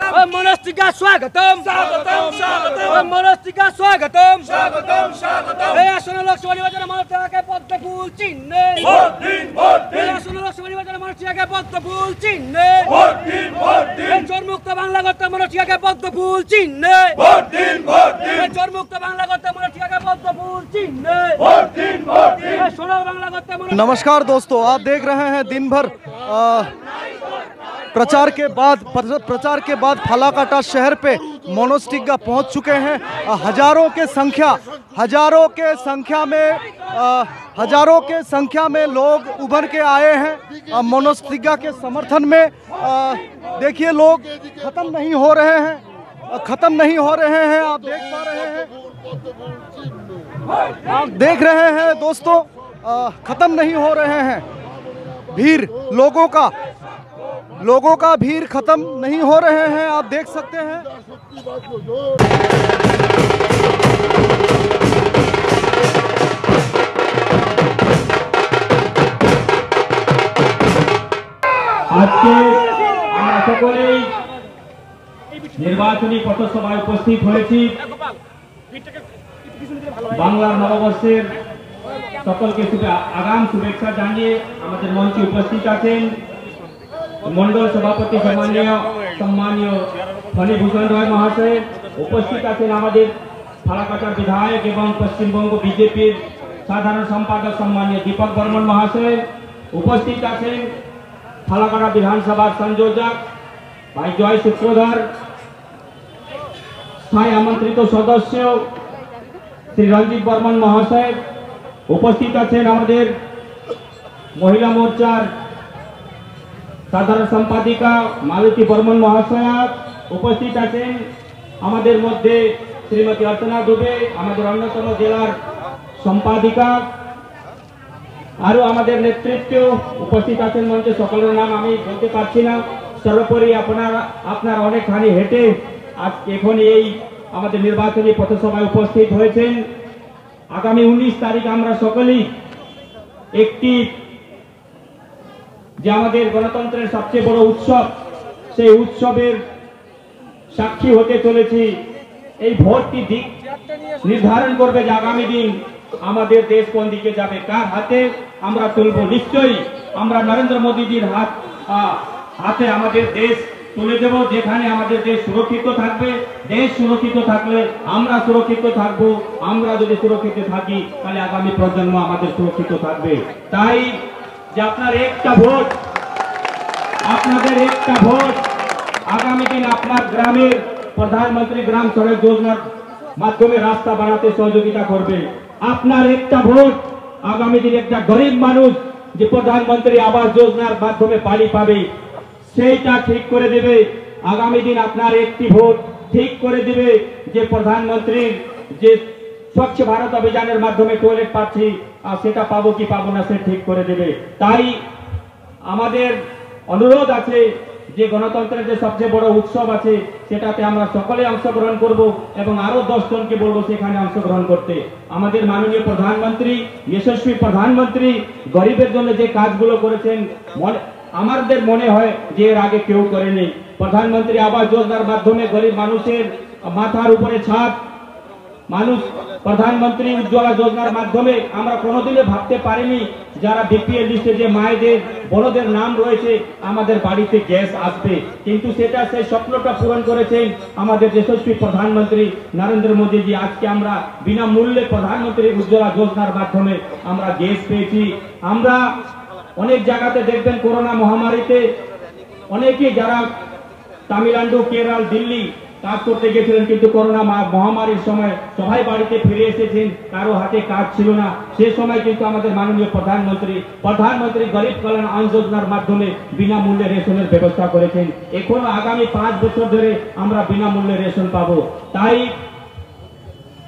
मनस्टिका स्वागतम स्वागतम स्वागतम मनस्टिका स्वागतम स्वागतम स्वागतम हे আসন্ন লোকসভা নির্বাচনে মানুষকে পদ্ম ফুল চিহ্নে ভোট দিন ভোট দিন আসন্ন লোকসভা নির্বাচনে মানুষকে পদ্ম ফুল চিহ্নে ভোট দিন ভোট দিন চোরমুক্ত বাংলা করতে মানুষকে পদ্ম ফুল চিহ্নে ভোট দিন ভোট দিন চোরমুক্ত बांग्ला करते মানুষকে পদ্ম ফুল চিহ্নে ভোট দিন ভোট দিন সোনার বাংলা করতে। नमस्कार दोस्तों, आप देख रहे हैं दिन भर प्रचार के बाद फालाकाटा शहर पे मोनोस्टिग्गा पहुंच चुके हैं। हजारों के संख्या में लोग उभर के आए हैं मोनोस्टिग्गा के समर्थन में। देखिए, लोग खत्म नहीं हो रहे हैं, आप देख पा रहे हैं, आप देख रहे हैं दोस्तों, खत्म नहीं हो रहे हैं। भीड़ लोगों का भीड़ खत्म नहीं हो रहे हैं, आप देख सकते हैं। आज के सकलेई निर्वाचनी पथसभाয় उपस्थित হয়েছি। বাংলার নববর্ষের সকলকে আগাম শুভেচ্ছা জানিয়ে আমাদের মঞ্চে উপস্থিত আছেন मंडल सभापति सम्मानीय फणीभूषण रॉय महाशय, उपस्थित आছেন আমাদের ফালাকাটার विधायक एवं पश्चिमबंग बीजेपी साधारण सम्पादक सम्मानीय दीपक बर्मन महाशय, उपस्थित आছেন फालाकाटा विधानसभा संयोजक भाई जय सूत्रधर, स्थायी आमंत्रित सदस्य श्री रंजीत बर्मन महाशय, उपस्थित आছেন আমাদের महिला मोर्चार साधारण सम्पादिका मालती बर्मन महाशया, उपस्थित आছেন আমাদের মধ্যে श्रीमती अर्चना दुबे আমাদের অন্যতম জেলার সম্পাদিকা, আরো আমাদের নেতৃত্ব উপস্থিত আছেন মঞ্চে। সকলের নাম আমি বলতে পারছি না। সর্বোপরি আপনারা অনেকখানি হেঁটে আজ এখন এই আমাদের নির্বাচনী পথসভায় উপস্থিত হয়েছেন। আগামী 19 তারিখ আমরা সকলেই একটি যে আমাদের গণতন্ত্রের সবচেয়ে বড় উৎসব, সেই উৎসবের সাক্ষী হতে চলেছি। এই ভোটটি দিক নির্ধারণ করবে যে আগামী দিন আমাদের দেশ কোন দিকে যাবে, কার হাতে আমরা তুলব। নিশ্চয়ই আমরা নরেন্দ্র মোদীজির হাতে আমাদের দেশ তুলে দেব, যেখানে আমাদের দেশ সুরক্ষিত থাকবে। দেশ সুরক্ষিত থাকলে আমরা সুরক্ষিত থাকব। আমরা যদি সুরক্ষিত থাকি তাহলে আগামী প্রজন্ম আমাদের সুরক্ষিত থাকবে। তাই যে আপনাদের একটা ভোট আগামী দিন আপনার গ্রামের প্রধানমন্ত্রী গ্রাম সড়ক যোজনার মাধ্যমে রাস্তা বানাতে সহযোগিতা করবে। আপনার একটা ভোট আগামী দিন একটা গরিব মানুষ যে প্রধানমন্ত্রী আবাস যোজনার মাধ্যমে বাড়ি পাবে সেইটা ঠিক করে দেবে। আগামী দিন আপনার একটি ভোট ঠিক করে দেবে যে প্রধানমন্ত্রীর যে স্বচ্ছ ভারত অভিযানের মাধ্যমে টয়লেট পাচ্ছি সেটা পাবো কি পাবো না সে ঠিক করে দেবে। তাই আমাদের অনুরোধ আছে যে গণতন্ত্রের যে সবচেয়ে বড় উৎসব আছে সেটাতে আমরা সকলে অংশগ্রহণ করব এবং আরো 10 জনকে বলবো সেখানে অংশগ্রহণ করতে। আমাদের মাননীয় প্রধানমন্ত্রী, যশস্বী প্রধানমন্ত্রী গরিবের জন্য যে কাজগুলো করেছেন আমাদের মনে হয় যে এর আগে কেউ করেনি। প্রধানমন্ত্রী আবাস যোজনার মাধ্যমে গরিব মানুষের মাথার উপরে ছাদ, মানুষ প্রধানমন্ত্রী উজ্জ্বলা যোজনার মাধ্যমে আমরা কোনোদিনও ভাবতে পারিনি যারা বিপিএল লিস্টে যে মায়েদের বড়দের নাম রয়েছে আমাদের বাড়িতে গ্যাস আসবে, কিন্তু সেটা সেই স্বপ্নটা পূরণ করেছেন আমাদের যশস্বী প্রধানমন্ত্রী নরেন্দ্র মোদীজি। আজকে আমরা বিনামূল্যে প্রধানমন্ত্রী উজ্জ্বলা যোজনার মাধ্যমে আমরা গ্যাস পেয়েছি। আমরা অনেক জায়গাতে দেখবেন করোনা মহামারীতে অনেকে যারা তামিলনাড়ু, কেরল, দিল্লি কাজ করতে গেছিলেন, কিন্তু করোনা মহামারীর সময় সবাই বাড়িতে ফিরে এসেছেন, কারো হাতে কাজ ছিল না। সে সময় কিন্তু আমাদের মাননীয় প্রধানমন্ত্রী গরিব কল্যাণ অন্ন যোজনার মাধ্যমে বিনামূল্যে রেশনের ব্যবস্থা করেছেন। এখনো আগামী 5 বছর ধরে আমরা বিনামূল্যে রেশন পাবো। তাই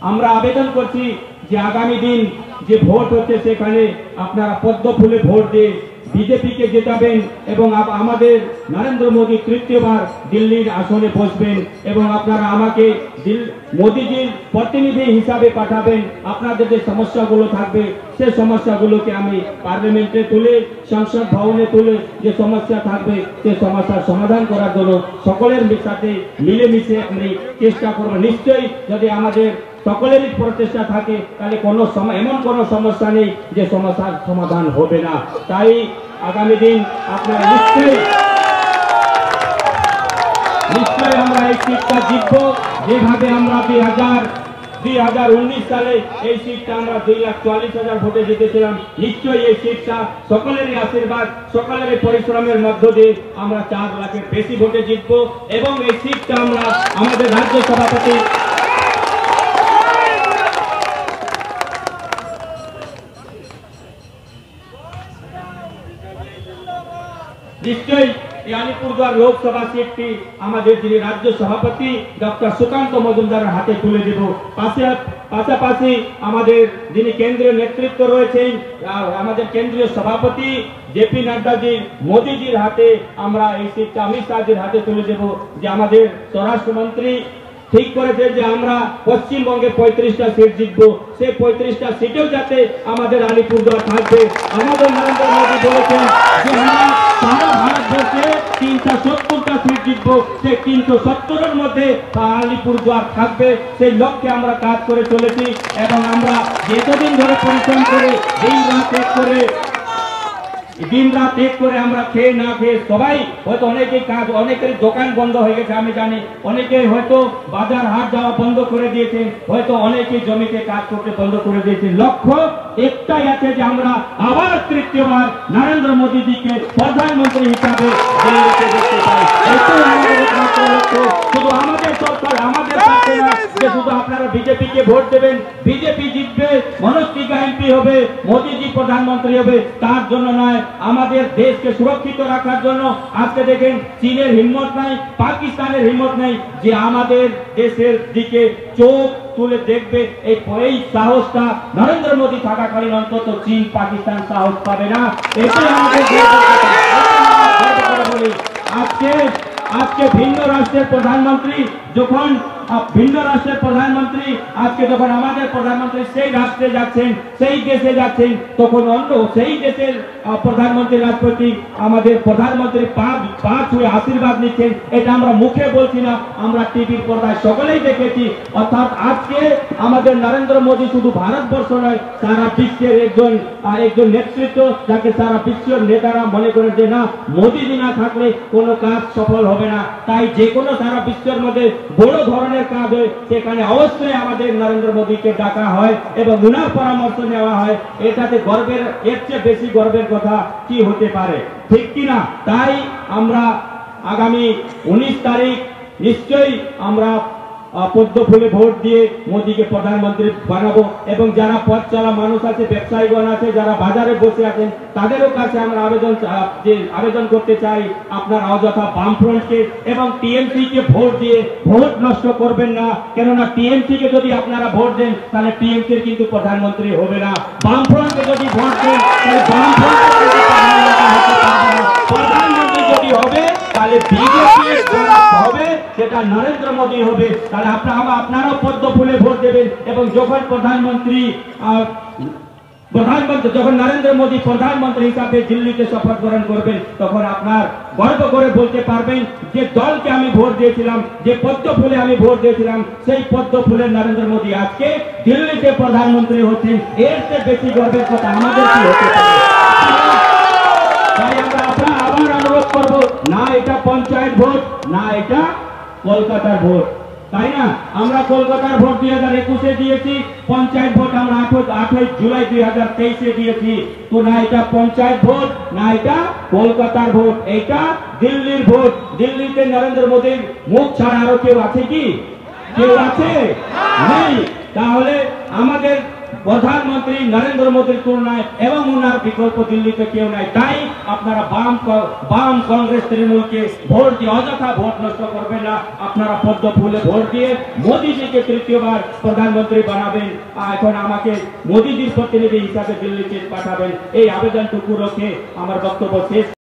আমরা আবেদন করছি যে আগামী দিন যে ভোট হচ্ছে সেখানে আপনারা পদ্ম ফুলে ভোট দিয়ে বিজেপিকে জেতাবেন এবং আমাদের নরেন্দ্র মোদী তৃতীয়বার দিল্লির আসনে বসবেন এবং আপনারা আমাকে মোদীজির প্রতিনিধি হিসাবে পাঠাবেন। আপনাদের যে সমস্যাগুলো থাকবে সেই সমস্যাগুলোকে আমি পার্লামেন্টে তুলে, সংসদ ভবনে তুলে যে সমস্যা থাকবে সেই সমস্যার সমাধান করার জন্য সকলের সাথে মিলেমিশে আমি চেষ্টা করব। নিশ্চয়ই যদি আমাদের সকলেরই প্রচেষ্টা থাকে তাহলে এমন কোনো সমস্যা নেই যে সমস্যার সমাধান হবে না। তাই আগামী দিন আপনারা নিশ্চয়ই আমরা এই সিটটা জিতবো। যেভাবে আমরা 2019 সালে এই সিটটা আমরা 2,44,000 ভোটে জিতেছিলাম, নিশ্চয়ই এই সিটটা সকলেরই আশীর্বাদ, সকলেরই পরিশ্রমের মধ্য দিয়ে আমরা 4 লাখের বেশি ভোটে জিতবো এবং এই সিটটা আমরা আমাদের রাজ্য সভাপতি নিশ্চয়ই এই আলিপুরদুয়ার লোকসভা সিটটি আমাদের যিনি রাজ্য সভাপতি ডক্টর সুকান্ত মজুমদারের হাতে তুলে দেব। পাশাপাশি আমাদের যিনি কেন্দ্রীয় নেতৃত্ব রয়েছেন, আমাদের কেন্দ্রীয় সভাপতি জেপি নাড্ডাজি, মোদীজির হাতে আমরা এই সিটটা অমিত শাহজির হাতে তুলে দেব। যে আমাদের স্বরাষ্ট্রমন্ত্রী ঠিক করেছে যে আমরা পশ্চিমবঙ্গে 35টা সিট জিতবো, সেই 35টা সিটেও যাতে আমাদের আলিপুরদুয়ার থাকবে। আমাদের নরেন্দ্র মোদী বলেছেন যে আমরা সারা ভারতবর্ষে 370টা সিট জিতবো, সেই 370-এর মধ্যে আলিপুরদুয়ার থাকবে। সেই লক্ষ্যে আমরা কাজ করে চলেছি এবং আমরা দীর্ঘদিন ধরে পরিশ্রম করে দিন রাত এক করে আমরা খেয়ে না খেয়ে সবাই হয়তো অনেকেই কাজ, অনেকের দোকান বন্ধ হয়ে গেছে আমি জানি, অনেকেই হয়তো বাজার হাট যাওয়া বন্ধ করে দিয়েছেন, হয়তো অনেকেই জমিতে কাজ করতে বন্ধ করে দিয়েছেন। লক্ষ্য একটাই আছে যে আমরা আবার তৃতীয়বার নরেন্দ্র মোদীজিকে প্রধানমন্ত্রী হিসাবে দিল্লিতে দেখতে পাই। এটাই আমাদের একমাত্র লক্ষ্য। শুধু আমাদের সরকার, আমাদের পক্ষে না যে শুধু আপনারা বিজেপিকে ভোট দেবেন, বিজেপি জিতবে, মনোজ তিওয়ারি এমপি হবে, মোদীজি প্রধানমন্ত্রী হবে, তার জন্য নয়। আমাদের দেশকে সুরক্ষিত রাখার জন্য আজকে দেখেন চীনের হিম্মত নাই, পাকিস্তানের হিম্মত নাই যে আমাদের দেশের দিকে চোখ তুলে দেখবে। এই সাহসটা নরেন্দ্র মোদী থাকাকালীন অন্তত চীন পাকিস্তান সাহস পাবে না। এটাই আমাদের আজকে ভিন্ন রাষ্ট্রের প্রধানমন্ত্রী যখন আজকে যখন আমাদের প্রধানমন্ত্রী সেই রাষ্ট্রে যাচ্ছেন, সেই দেশে যাচ্ছেন, তখন অন্য সেই দেশের প্রধানমন্ত্রী রাষ্ট্রপতি আমাদের প্রধানমন্ত্রী পা ছুঁয়ে আশীর্বাদ নিচ্ছেন। এটা আমরা মুখে বলছি না, আমরা টিভির পর্দায় সকলেই দেখেছি। অর্থাৎ আজকে আমাদের নরেন্দ্র মোদী শুধু ভারতবর্ষ নয়, সারা বিশ্বের একজন নেতৃত্ব, যাকে সারা বিশ্বের নেতারা মনে করেন যে না, মোদীজি না থাকলে কোনো কাজ সফল হবে না। তাই যে কোনো সারা বিশ্বের মধ্যে বড় ধরনের কাজ হয় সেখানে অবশ্যই আমাদের নরেন্দ্র মোদীকে ডাকা হয় এবং উনার পরামর্শ নেওয়া হয়। এটাতে গর্বের, এর চেয়ে বেশি গর্বের কথা কি হতে পারে, ঠিক কিনা? তাই আমরা আগামী 19 তারিখ নিশ্চয়ই আমরা পদ্ম ফুলে ভোট দিয়ে মোদীকে প্রধানমন্ত্রী বানাবো এবং যারা পথ চলা মানুষ আছে, ব্যবসায়ীগণ আছে, যারা বাজারে বসে আছেন, তাদেরও কাছে আমরা আবেদন করতে চাই, আপনারা অযথা বামফ্রন্টকে এবং টিএমসি কে ভোট দিয়ে ভোট নষ্ট করবেন না। কেননা টিএমসি কে যদি আপনারা ভোট দেন তাহলে টিএমসি কিন্তু প্রধানমন্ত্রী হবে না। বামফ্রন্টকে যদি ভোট দেন তাহলে বামফ্রন্ট প্রধানমন্ত্রী যদি হবে তাহলে বিজেপি হবে, সেটা নরেন্দ্র মোদী হবে। তাহলে আপনারাও পদ্ম ফুলে ভোট দেবেন এবং যখন যখন নরেন্দ্র মোদী প্রধানমন্ত্রী হিসাবে দিল্লিতে শপথ গ্রহণ করবেন, তখন আপনার গর্ব করে বলতে পারবেন যে দলকে আমি ভোট দিয়েছিলাম, যে পদ্ম ফুলে আমি ভোট দিয়েছিলাম, সেই পদ্ম ফুলের নরেন্দ্র মোদী আজকে দিল্লিতে প্রধানমন্ত্রী হচ্ছেন। এর চেয়ে বেশি গর্বের কথা আমাদের কি হতে পারে? তাই আমরা আবার অনুরোধ করব, না এটা পঞ্চায়েত ভোট, না এটা কলকাতার ভোট, তাই না? আমরা কলকাতার ভোট 2021-এ দিয়েছি, পঞ্চায়েত ভোট আমরা 8 জুলাই 2023-এ দিয়েছি। তো না এটা পঞ্চায়েত ভোট, না এটা কলকাতার ভোট, এটা দিল্লির ভোট। দিল্লিতে নরেন্দ্র মোদীর মুখ ছাড়া আরো কেউ আছে কি? কেউ আছে? নেই। তাহলে আমাদের প্রধানমন্ত্রী নরেন্দ্র মোদীর তুলনায় এবং উনার বিকল্প দিল্লিতে কেউ নাই। তাই আপনারা বাম কংগ্রেস তৃণমূলকে ভোট দিয়ে অযথা ভোট নষ্ট করবেন না। আপনারা পদ্ম ফুলে ভোট দিয়ে মোদীজিকে তৃতীয়বার প্রধানমন্ত্রী বানাবেন। এখন আমাকে মোদীজির প্রতিনিধি হিসাবে দিল্লিতে পাঠাবেন। এই আবেদনটুকু রেখে আমার বক্তব্য শেষ।